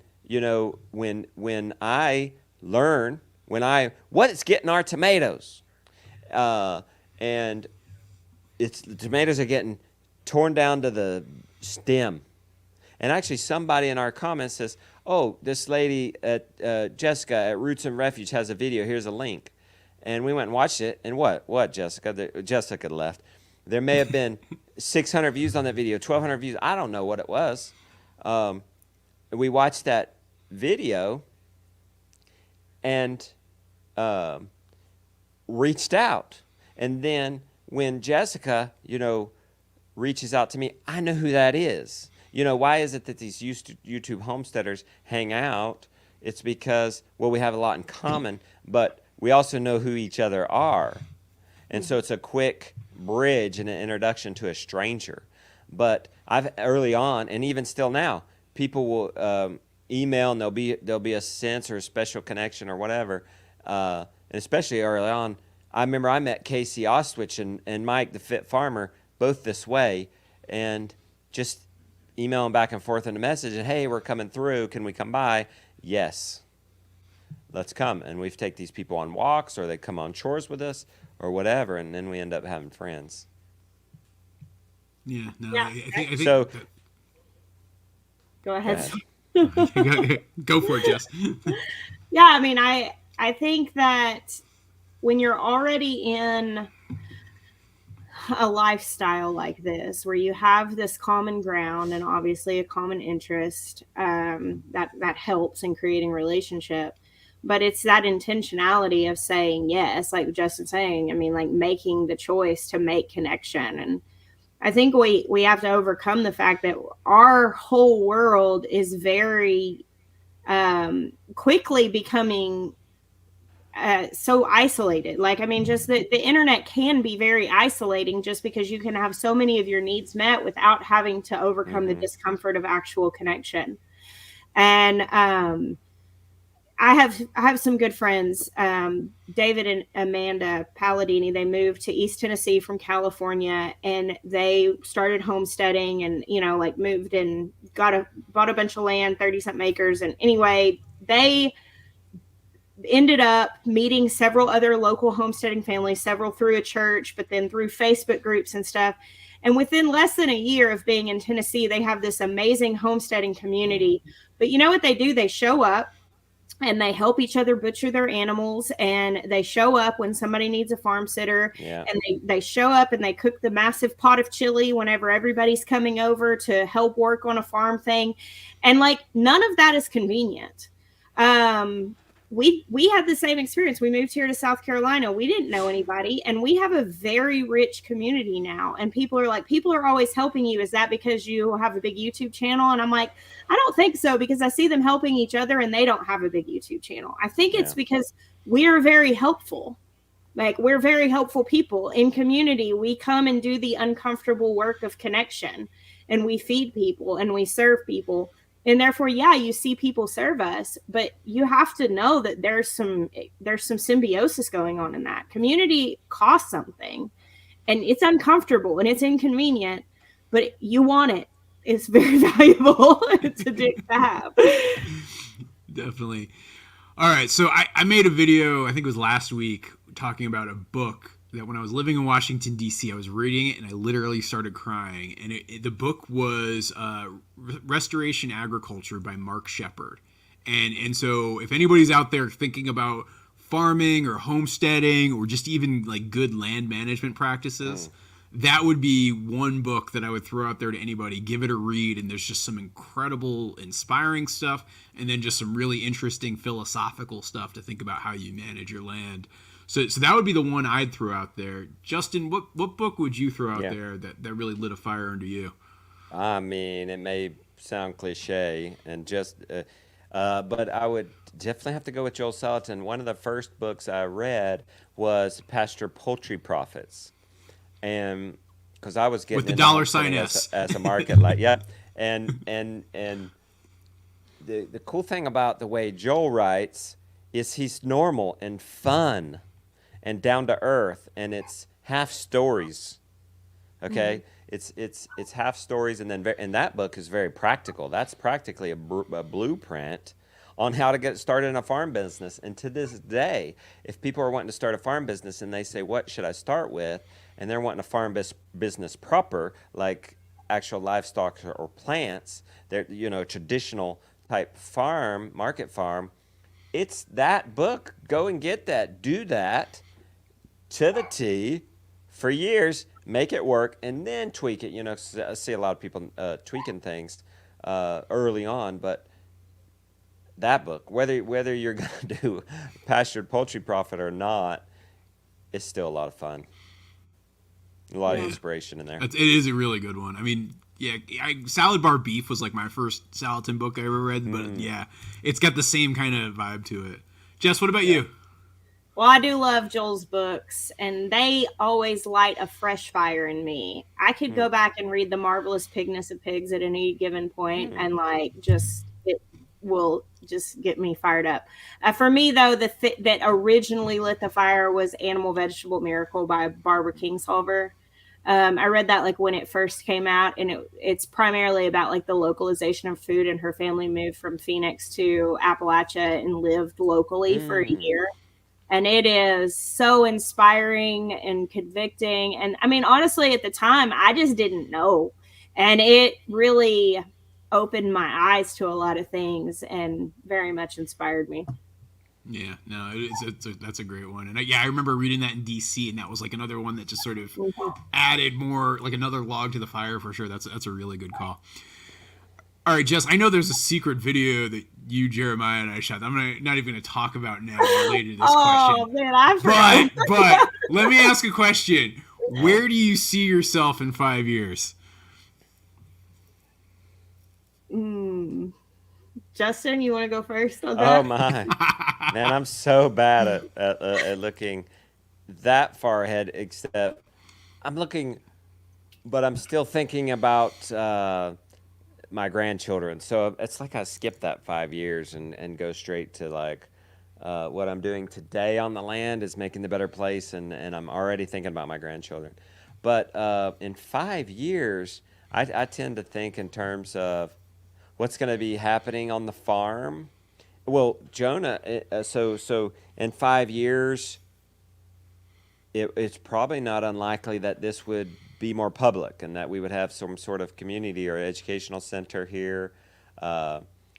when I learn what is getting our tomatoes, and the tomatoes are getting torn down to the stem. And actually, somebody in our comments says, "Oh, this lady at Jessica at Roots and Refuge has a video. Here's a link." And we went and watched it. And what, Jessica? Jessica left. There may have been 600 views on that video, 1,200 views. I don't know what it was. We watched that video and reached out. And then when Jessica, reaches out to me, I know who that is. Why is it that these YouTube homesteaders hang out? It's because, we have a lot in common, but we also know who each other are. And so it's a quick bridge and an introduction to a stranger. But I've early on, and even still now, people will email, and there'll be a sense or a special connection or whatever. And especially early on, I remember I met Casey Ostwich and Mike, the Fit Farmer, both this way, and just emailing back and forth in a message, and hey, we're coming through. Can we come by? Yes, let's come. And we take these people on walks, or they come on chores with us, or whatever, and then we end up having friends. Yeah, no, Yeah. I think So- Go ahead. Go for it, Jess. Yeah, I mean, I think that when you're already in a lifestyle like this, where you have this common ground and obviously a common interest, that helps in creating relationship. But it's that intentionality of saying yes, like Justin's saying. I mean, like making the choice to make connection. And I think we have to overcome the fact that our whole world is very quickly becoming so isolated. Like, I mean, just the internet can be very isolating, just because you can have so many of your needs met without having to overcome the discomfort of actual connection. And I have some good friends, David and Amanda Palladini. They moved to East Tennessee from California, and they started homesteading, and moved and bought a bunch of land, 30-something acres. And anyway, they ended up meeting several other local homesteading families, several through a church, but then through Facebook groups and stuff. And within less than a year of being in Tennessee, they have this amazing homesteading community. But you know what they do? They show up and they help each other butcher their animals, and they show up when somebody needs a farm sitter. Yeah. And they show up and they cook the massive pot of chili whenever everybody's coming over to help work on a farm thing. And none of that is convenient. We had the same experience. We moved here to South Carolina. We didn't know anybody, and we have a very rich community now. And people are always helping you. Is that because you have a big YouTube channel? And I'm like, I don't think so, because I see them helping each other and they don't have a big YouTube channel. I think it's because we are very helpful. We're very helpful people in community. We come and do the uncomfortable work of connection, and we feed people and we serve people. And therefore, you see people serve us, but you have to know that there's some symbiosis going on in that. Community costs something, and it's uncomfortable and it's inconvenient, but you want it. It's very valuable to have. Definitely. All right, so I made a video, I think it was last week, talking about a book that when I was living in Washington, D.C., I was reading it and I literally started crying. And the book was Restoration Agriculture by Mark Shepard. And so if anybody's out there thinking about farming or homesteading or just even good land management practices, that would be one book that I would throw out there to anybody. Give it a read, and there's just some incredible, inspiring stuff, and then just some really interesting philosophical stuff to think about how you manage your land. So that would be the one I'd throw out there. Justin, what book would you throw out there that really lit a fire under you? I mean, it may sound cliche, and but I would definitely have to go with Joel Salatin. One of the first books I read was Pasture Poultry Profits, and because I was getting With the into $sign homesteading S. as a market, like yeah, and the cool thing about the way Joel writes is he's normal and fun and down to earth, and it's half stories. Okay, it's half stories, and then and that book is very practical. That's practically a blueprint on how to get started in a farm business. And to this day, if people are wanting to start a farm business and they say, "What should I start with?" and they're wanting a farm business proper, like actual livestock or plants, they're traditional type farm, market farm. It's that book. Go and get that. Do that to the T for years, make it work, and then tweak it. I see a lot of people tweaking things early on, but that book, whether you're going to do pastured poultry profit or not, is still a lot of fun. A lot of inspiration in there. It is a really good one. I mean, yeah, Salad Bar Beef was like my first Salatin book I ever read, but yeah, it's got the same kind of vibe to it. Jess, what about you? Well, I do love Joel's books, and they always light a fresh fire in me. I could go back and read The Marvelous Pigness of Pigs at any given point, and it will just get me fired up. For me, though, that originally lit the fire was Animal Vegetable Miracle by Barbara Kingsolver. I read that like when it first came out, and it's primarily about like the localization of food, and her family moved from Phoenix to Appalachia and lived locally for a year. And it is so inspiring and convicting. And I mean, honestly, at the time, I just didn't know. And it really opened my eyes to a lot of things and very much inspired me. Yeah, no, that's a great one. And I remember reading that in DC, and that was like another one that just sort of added more, like another log to the fire for sure. That's a really good call. All right, Jess, I know there's a secret video that you, Jeremiah, and I shot. I'm not even going to talk about now related to this question. Man, I forgot. But let me ask a question. Where do you see yourself in 5 years? Justin, you want to go first on that? Oh my, man, I'm so bad at looking that far ahead. Except I'm looking, but I'm still thinking about my grandchildren. So it's like I skip that 5 years and go straight to like what I'm doing today on the land is making the better place, and I'm already thinking about my grandchildren. But in 5 years, I tend to think in terms of what's going to be happening on the farm. Well, Jonah, so in 5 years, it's probably not unlikely that this would be more public and that we would have some sort of community or educational center here,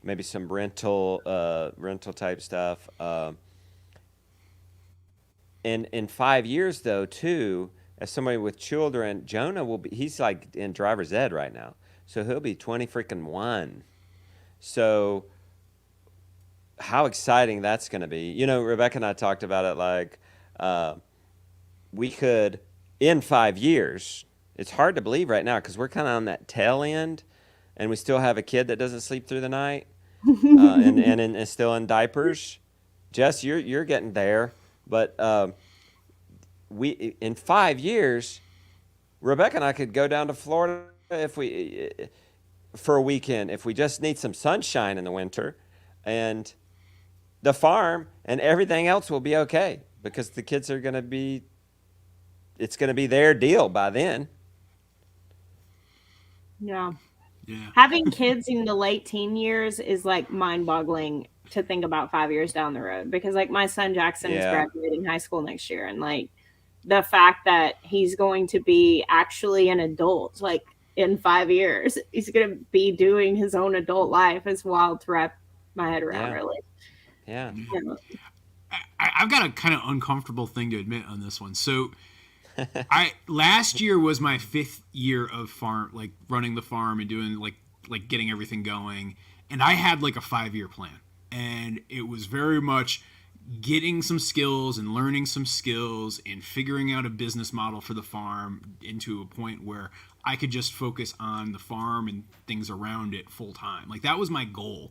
maybe some rental type stuff. And in 5 years, though, too, as somebody with children, Jonah he's like in driver's ed right now. So he'll be 21. So how exciting that's going to be. Rebecca and I talked about it like we could, in 5 years, it's hard to believe right now because we're kind of on that tail end and we still have a kid that doesn't sleep through the night and is still in diapers. Jess, you're getting there. But in 5 years, Rebecca and I could go down to Florida for a weekend if we just need some sunshine in the winter, and the farm and everything else will be okay because the kids are going to be. It's going to be their deal by then. Yeah. Yeah. Having kids in the late teen years is like mind-boggling to think about 5 years down the road, because like my son Jackson is graduating high school next year, and like the fact that he's going to be actually an adult, like in 5 years, he's going to be doing his own adult life is wild to wrap my head around, really. Yeah. I've got a kind of uncomfortable thing to admit on this one. So last year was my 5th year of farm, like running the farm and doing like getting everything going. And I had like a 5-year plan, and it was very much getting some skills and learning some skills and figuring out a business model for the farm into a point where I could just focus on the farm and things around it full time. Like that was my goal.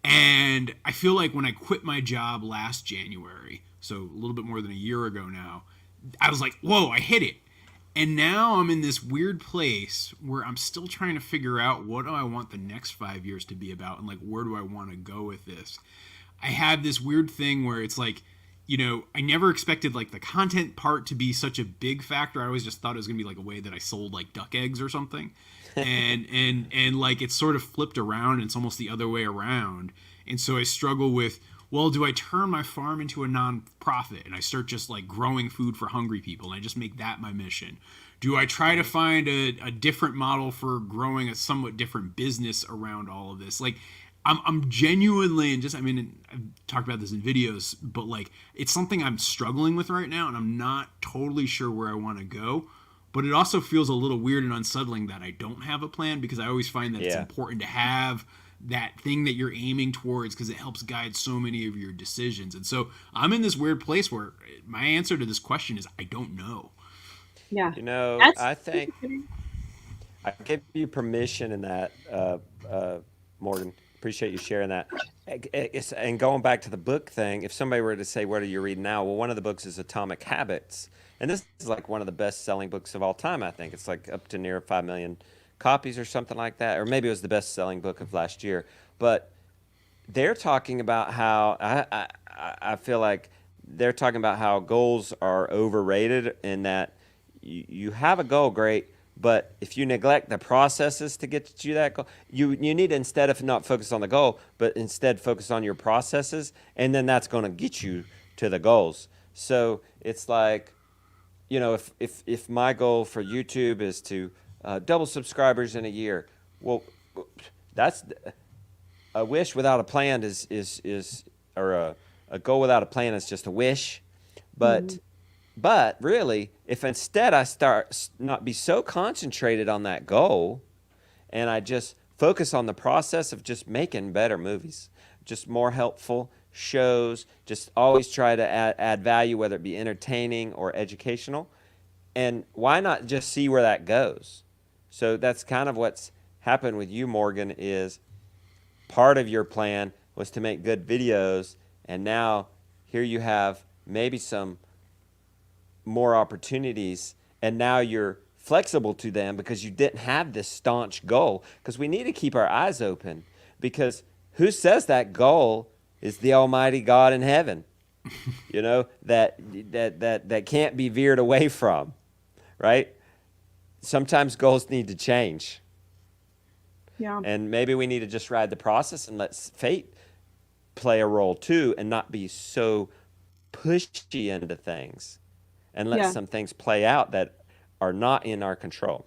And I feel like when I quit my job last January, so a little bit more than a year ago now, I was like, whoa, I hit it. And now I'm in this weird place where I'm still trying to figure out what do I want the next 5 years to be about, and like where do I want to go with this. I have this weird thing where it's like, I never expected like the content part to be such a big factor. I always just thought it was gonna be like a way that I sold like duck eggs or something, and like it's sort of flipped around. And it's almost the other way around, and so I struggle with, well, do I turn my farm into a non-profit and I start just like growing food for hungry people and I just make that my mission? Do I try to find a different model for growing a somewhat different business around all of this? Like, I'm genuinely, and just, I mean, I've talked about this in videos, but like, it's something I'm struggling with right now, and I'm not totally sure where I want to go. But it also feels a little weird and unsettling that I don't have a plan, because I always find that it's important to have that thing that you're aiming towards, because it helps guide so many of your decisions. And so I'm in this weird place where my answer to this question is I don't know. Yeah. I think I give you permission in that, Morgan. Appreciate you sharing that. And going back to the book thing, if somebody were to say, what are you reading now? Well, one of the books is Atomic Habits. And this is like one of the best-selling books of all time, I think. It's like up to near 5 million copies or something like that. Or maybe it was the best-selling book of last year. But they're talking about how, I feel like they're talking about how goals are overrated, and that you have a goal, great, but if you neglect the processes to get to that goal, you need to, instead of not focus on the goal, but instead focus on your processes, and then that's going to get you to the goals. So it's like, if my goal for YouTube is to double subscribers in a year, well, that's a wish without a plan or a goal without a plan is just a wish. But really, if instead I start not be so concentrated on that goal, and I just focus on the process of just making better movies, just more helpful shows, just always try to add value, whether it be entertaining or educational, and why not just see where that goes? So that's kind of what's happened with you, Morgan, is part of your plan was to make good videos, and now here you have maybe some more opportunities, and now you're flexible to them because you didn't have this staunch goal. Because we need to keep our eyes open, because who says that goal is the Almighty God in heaven? that can't be veered away from, right? Sometimes goals need to change. Yeah. And maybe we need to just ride the process and let fate play a role too, and not be so pushy into things, and let some things play out that are not in our control.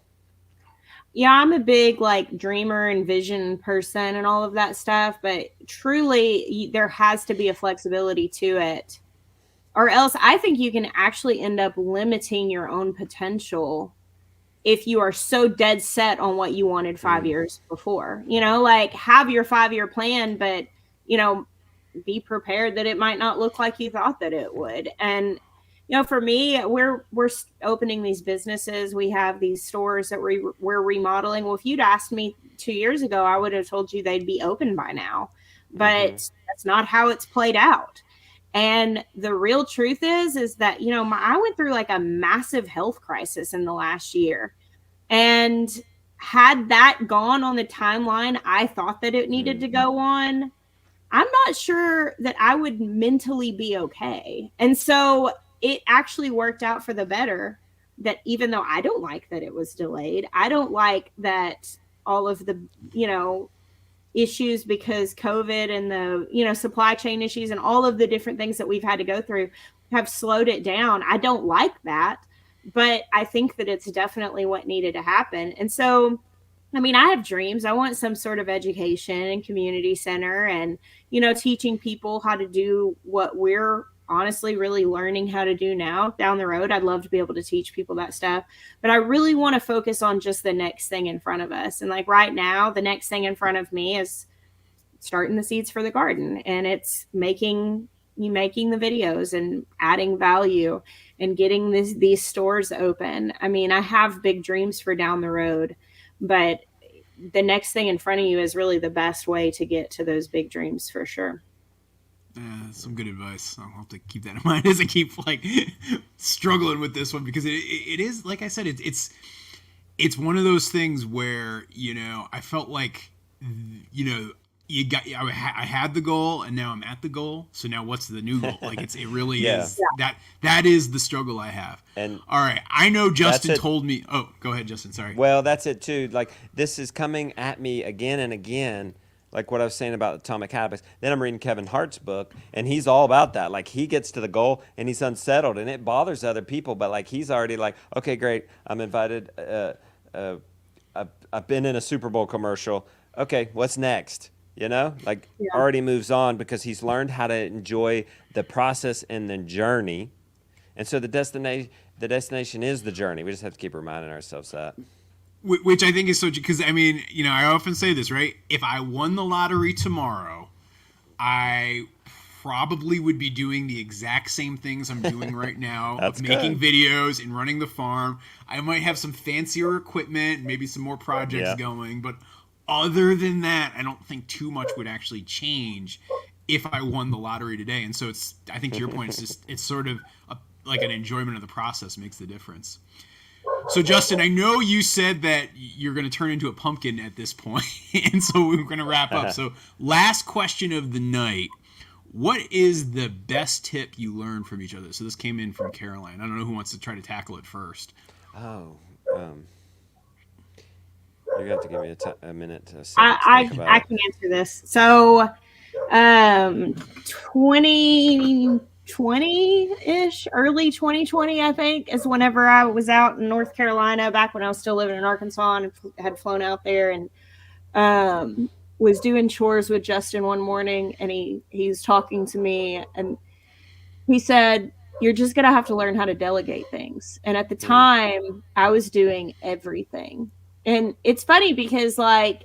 Yeah, I'm a big like dreamer and vision person and all of that stuff, but truly there has to be a flexibility to it, or else I think you can actually end up limiting your own potential if you are so dead set on what you wanted 5 years before. Like, have your 5-year plan, but be prepared that it might not look like you thought that it would. And for me, we're opening these businesses. We have these stores that we're remodeling. Well, if you'd asked me 2 years ago, I would have told you they'd be open by now, but that's not how it's played out. And the real truth is that, I went through like a massive health crisis in the last year. And had that gone on the timeline I thought that it needed to go on, I'm not sure that I would mentally be okay. And so it actually worked out for the better, that even though I don't like that it was delayed, I don't like that all of the, issues because COVID and the, supply chain issues and all of the different things that we've had to go through have slowed it down. I don't like that, but I think that it's definitely what needed to happen. And so, I mean, I have dreams. I want some sort of education and community center and, teaching people how to do what we're honestly really learning how to do now down the road. I'd love to be able to teach people that stuff, but I really want to focus on just the next thing in front of us. And like right now, the next thing in front of me is starting the seeds for the garden, and it's making the videos and adding value and getting these stores open. I mean, I have big dreams for down the road, but the next thing in front of you is really the best way to get to those big dreams for sure. Some good advice. I'll have to keep that in mind as I keep like struggling with this one, because it is, like I said, it's one of those things where, I felt like, I had the goal and now I'm at the goal. So now what's the new goal? Like it really Yeah. is that is the struggle I have. And all right, I know Justin that's it. told me. Oh, go ahead, Justin. Sorry. Well, that's it too. Like this is coming at me again and again. Like what I was saying about Atomic Habits. Then I'm reading Kevin Hart's book, and he's all about that. Like he gets to the goal, and he's unsettled, and it bothers other people. But like he's already like, okay, great, I'm invited. I've been in a Super Bowl commercial. Okay, what's next? Like already moves on because he's learned how to enjoy the process and the journey. And so the destination is the journey. We just have to keep reminding ourselves that. Which I think is so, because I often say this, right? If I won the lottery tomorrow, I probably would be doing the exact same things I'm doing right now, of making videos and running the farm. I might have some fancier equipment, maybe some more projects going, but other than that, I don't think too much would actually change if I won the lottery today. And so I think to your point, it's sort of like an enjoyment of the process makes the difference. So, Justin, I know you said that you're going to turn into a pumpkin at this point, and so we're going to wrap up. So, last question of the night. What is the best tip you learned from each other? So this came in from Caroline. I don't know who wants to try to tackle it first. Oh, you're going to have to give me a minute to think about I can answer this. So, 2020-ish, early 2020, I think, is whenever I was out in North Carolina, back when I was still living in Arkansas and had flown out there, and was doing chores with Justin one morning, and he's talking to me, and he said, "You're just going to have to learn how to delegate things." And at the time, I was doing everything. And it's funny because, like,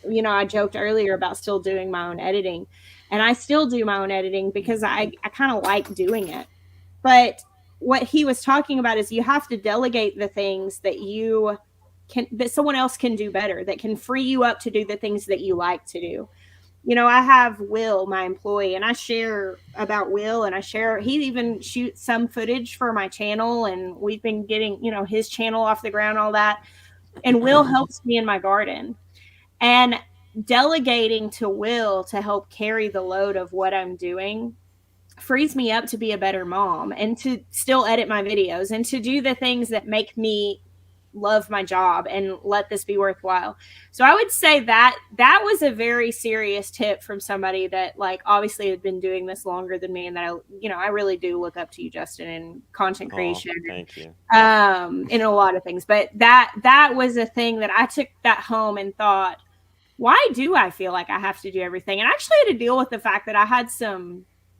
I joked earlier about still doing my own editing, and I still do my own editing because I kind of like doing it. But what he was talking about is you have to delegate the things that that someone else can do better, that can free you up to do the things that you like to do. I have Will, my employee, and I share about Will, and he even shoots some footage for my channel, and we've been getting, his channel off the ground, all that. And Will helps me in my garden. And delegating to Will to help carry the load of what I'm doing frees me up to be a better mom and to still edit my videos and to do the things that make me love my job and let this be worthwhile. So I would say that was a very serious tip from somebody that, like, obviously had been doing this longer than me, and that I really do look up to you, Justin, in content creation. Thank you. In a lot of things. But that was a thing that I took that home and thought, why do I feel like I have to do everything? And I actually had to deal with the fact that I had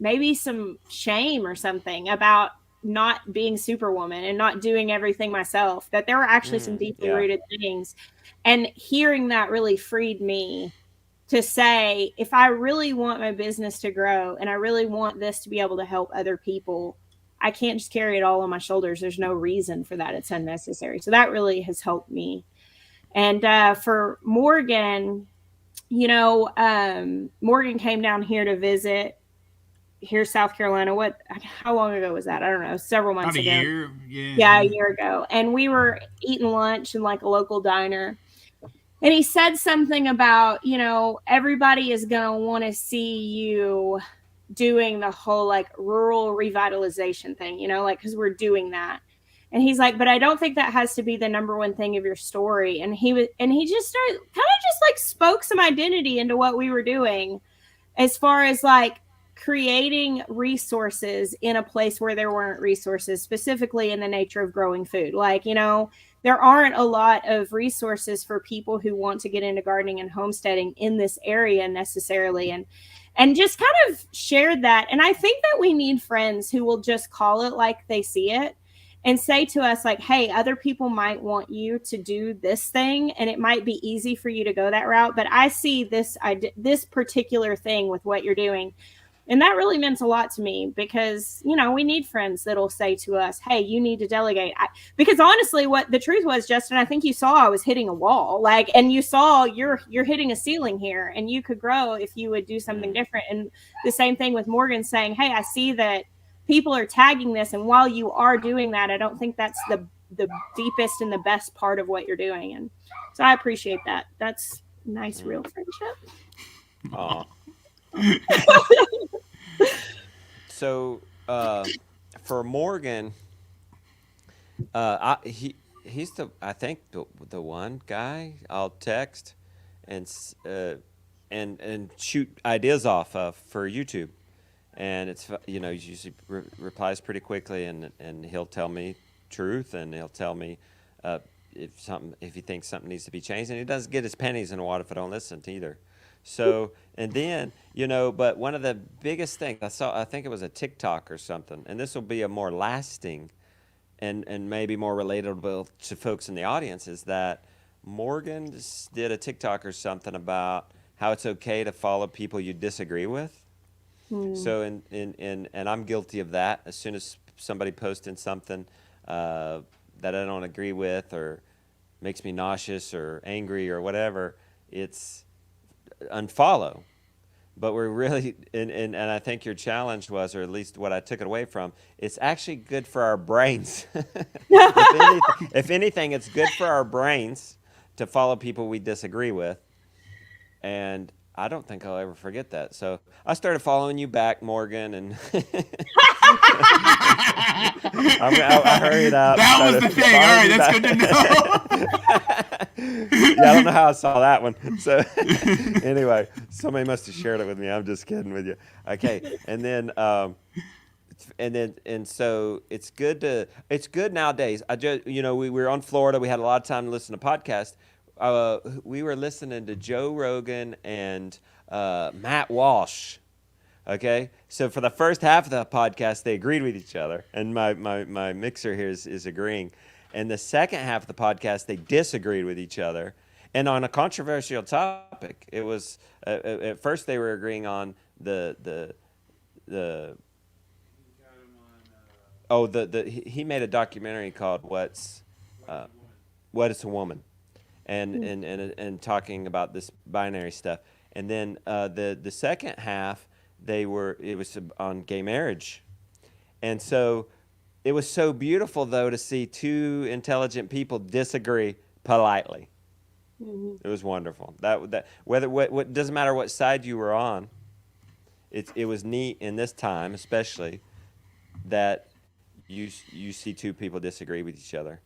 maybe some shame or something about not being Superwoman and not doing everything myself, that there were actually some deeply rooted things. And hearing that really freed me to say, if I really want my business to grow and I really want this to be able to help other people, I can't just carry it all on my shoulders. There's no reason for that. It's unnecessary. So that really has helped me. And for Morgan, Morgan came down here to visit here, South Carolina. How long ago was that? I don't know. Several months ago. About a year. Yeah, a year ago. And we were eating lunch in like a local diner. And he said something about, everybody is going to want to see you doing the whole like rural revitalization thing, because we're doing that. And he's like, but I don't think that has to be the number one thing of your story. And he just started kind of just like spoke some identity into what we were doing, as far as like creating resources in a place where there weren't resources, specifically in the nature of growing food. Like, there aren't a lot of resources for people who want to get into gardening and homesteading in this area necessarily. And just kind of shared that. And I think that we need friends who will just call it like they see it and say to us, like, hey, other people might want you to do this thing, and it might be easy for you to go that route, but I see this particular thing with what you're doing. And that really meant a lot to me because, you know, we need friends that'll say to us, hey, you need to delegate. Because honestly, what the truth was, Justin, I think you saw I was hitting a wall, like, and you saw you're hitting a ceiling here, and you could grow if you would do something different. And the same thing with Morgan saying, hey, I see that people are tagging this. And while you are doing that, I don't think that's the deepest and the best part of what you're doing. And so I appreciate that. That's nice, real friendship. Aw. So for Morgan, he's I think the one guy I'll text and shoot ideas off of for YouTube, and it's, you know, he usually replies pretty quickly, and he'll tell me truth, and he'll tell me if he thinks something needs to be changed, and he doesn't get his pennies in the water if I don't listen to either. So, and then, you know, but one of the biggest things I think it was a TikTok or something, and this will be a more lasting and maybe more relatable to folks in the audience, is that Morgan did a TikTok or something about how it's okay to follow people you disagree with. So, and I'm guilty of that. As soon as somebody posting something that I don't agree with or makes me nauseous or angry or whatever, it's unfollow. But we're really, and I think your challenge was, or at least what I took it away from, it's actually good for our brains. If anything, it's good for our brains to follow people we disagree with. And I don't think I'll ever forget that. So I started following you back, Morgan, and I hurried up. That was the thing. All right, that's good to know. Yeah, I don't know how I saw that one. So anyway, somebody must have shared it with me. I'm just kidding with you. Okay, and so it's good nowadays. I just, you know, we were on Florida. We had a lot of time to listen to podcasts. We were listening to Joe Rogan and Matt Walsh. Okay, so for the first half of the podcast, they agreed with each other, and my mixer here is agreeing. And the second half of the podcast, they disagreed with each other, and on a controversial topic. It was at first they were agreeing on the he made a documentary called What Is a Woman, and talking about this binary stuff. And then the second half, it was on gay marriage. And so it was so beautiful, though, to see two intelligent people disagree politely. It was wonderful. That what doesn't matter what side you were on. It was neat in this time, especially, that you see two people disagree with each other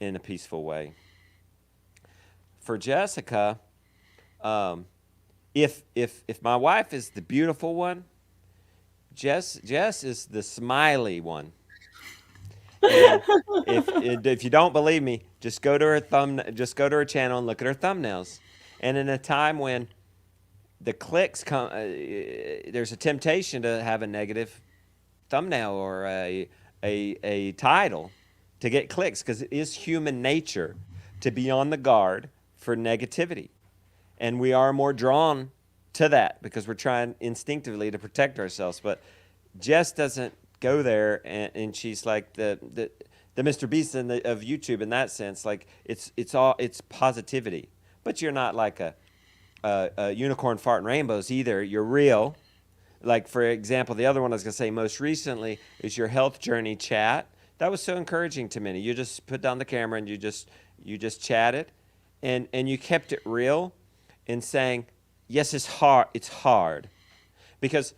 in a peaceful way. For Jessica, if my wife is the beautiful one, Jess is the smiley one. And if you don't believe me, just go to her channel and look at her thumbnails. And in a time when the clicks come, there's a temptation to have a negative thumbnail or a title to get clicks, because it is human nature to be on the guard for negativity. And we are more drawn to that because we're trying instinctively to protect ourselves. But Jess doesn't go there, and she's like the Mr. Beast of YouTube in that sense. Like it's positivity. But you're not like a unicorn farting rainbows either. You're real. Like, for example, the other one I was going to say most recently is your health journey chat. That was so encouraging to me. You just put down the camera and you just chatted, and you kept it real in saying, yes, it's hard. Because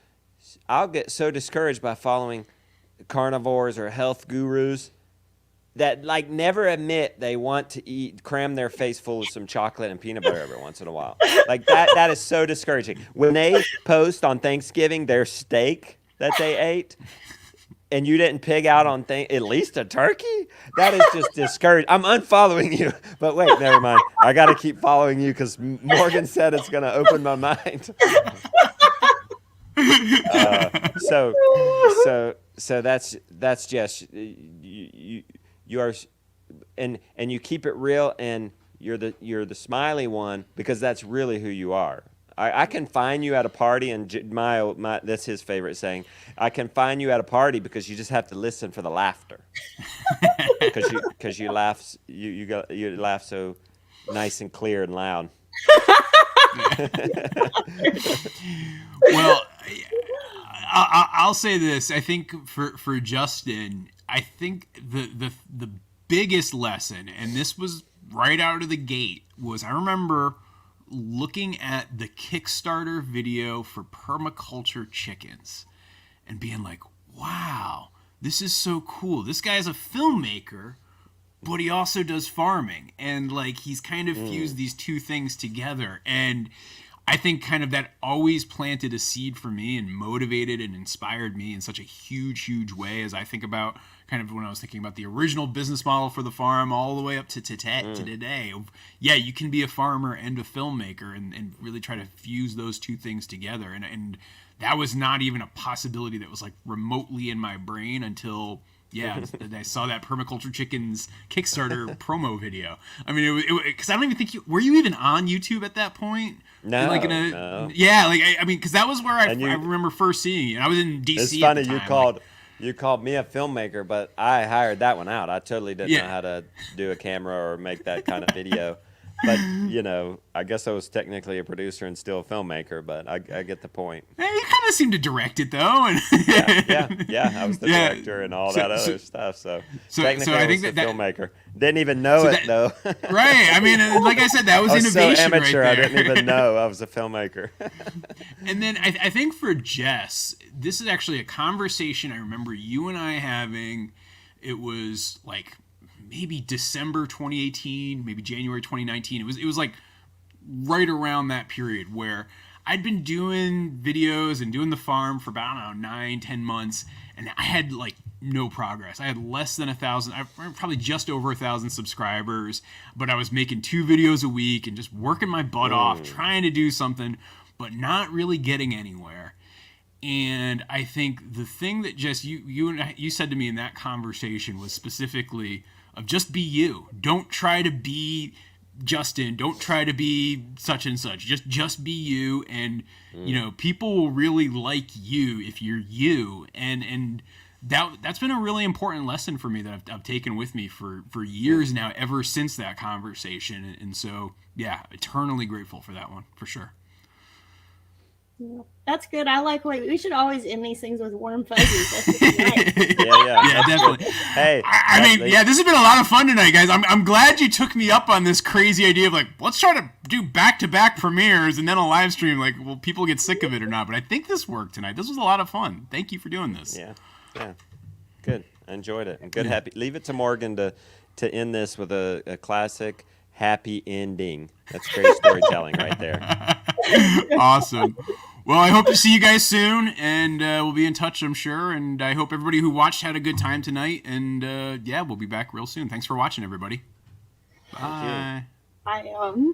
I'll get so discouraged by following carnivores or health gurus that like never admit they want to cram their face full of some chocolate and peanut butter every once in a while. Like that is so discouraging. When they post on Thanksgiving their steak that they ate, and you didn't pig out on at least a turkey, that is just discouraging. I'm unfollowing you. But wait, never mind. I got to keep following you because Morgan said it's going to open my mind. So that's just you are, and you keep it real, and you're the smiley one because that's really who you are. I can find you at a party, and that's his favorite saying. I can find you at a party because you just have to listen for the laughter. Because you laugh you laugh so nice and clear and loud. Well, I'll say this. I think for Justin, I think the biggest lesson, and this was right out of the gate, was I remember looking at the Kickstarter video for permaculture chickens and being like, wow, this is so cool. This guy's a filmmaker, but he also does farming. And like he's kind of fused these two things together. And I think kind of that always planted a seed for me and motivated and inspired me in such a huge, huge way as I think about kind of when I was thinking about the original business model for the farm all the way up to today. Yeah, you can be a farmer and a filmmaker and really try to fuse those two things together. And that was not even a possibility that was like remotely in my brain until... yeah, I saw that Permaculture Chickens Kickstarter promo video. I mean, because I don't even think were you even on YouTube at that point? No, no. Yeah, like I mean, because that was where I remember first seeing you. I was in DC. It's funny at the time, you called me a filmmaker, but I hired that one out. I totally didn't know how to do a camera or make that kind of video. But, you know, I guess I was technically a producer and still a filmmaker, but I get the point. You kind of seemed to direct it, though. And yeah, I was the director and all that other stuff. So technically I I think was that the filmmaker. Didn't even know it, though. Right. I mean, like I said, that was innovation so amateur, right there. I didn't even know I was a filmmaker. And then I think for Jess, this is actually a conversation I remember you and I having. It was like... maybe December 2018, maybe January 2019. It was like right around that period where I'd been doing videos and doing the farm for about, I don't know, 9-10 months, and I had like no progress. I had less than 1,000, probably just over 1,000 subscribers, but I was making 2 videos a week and just working my butt off, trying to do something, but not really getting anywhere. And I think the thing that just you said to me in that conversation was specifically of just be you. Don't try to be Justin. Don't try to be such and such. Just be you, and you know people will really like you if you're you. And that's been a really important lesson for me that I've taken with me for years now, ever since that conversation. And so yeah, eternally grateful for that one for sure. That's good. I like we should always end these things with warm fuzzies. That's nice. Yeah, definitely. Hey, I mean, this has been a lot of fun tonight, guys. I'm glad you took me up on this crazy idea of like, let's try to do back-to-back premieres and then a live stream. Like, will people get sick of it or not? But I think this worked tonight. This was a lot of fun. Thank you for doing this. Yeah, good. I enjoyed it. And good, happy. Leave it to Morgan to end this with a classic happy ending. That's great storytelling right there. Awesome. Well, I hope to see you guys soon, and we'll be in touch, I'm sure. And I hope everybody who watched had a good time tonight. And we'll be back real soon. Thanks for watching, everybody. Bye. Bye.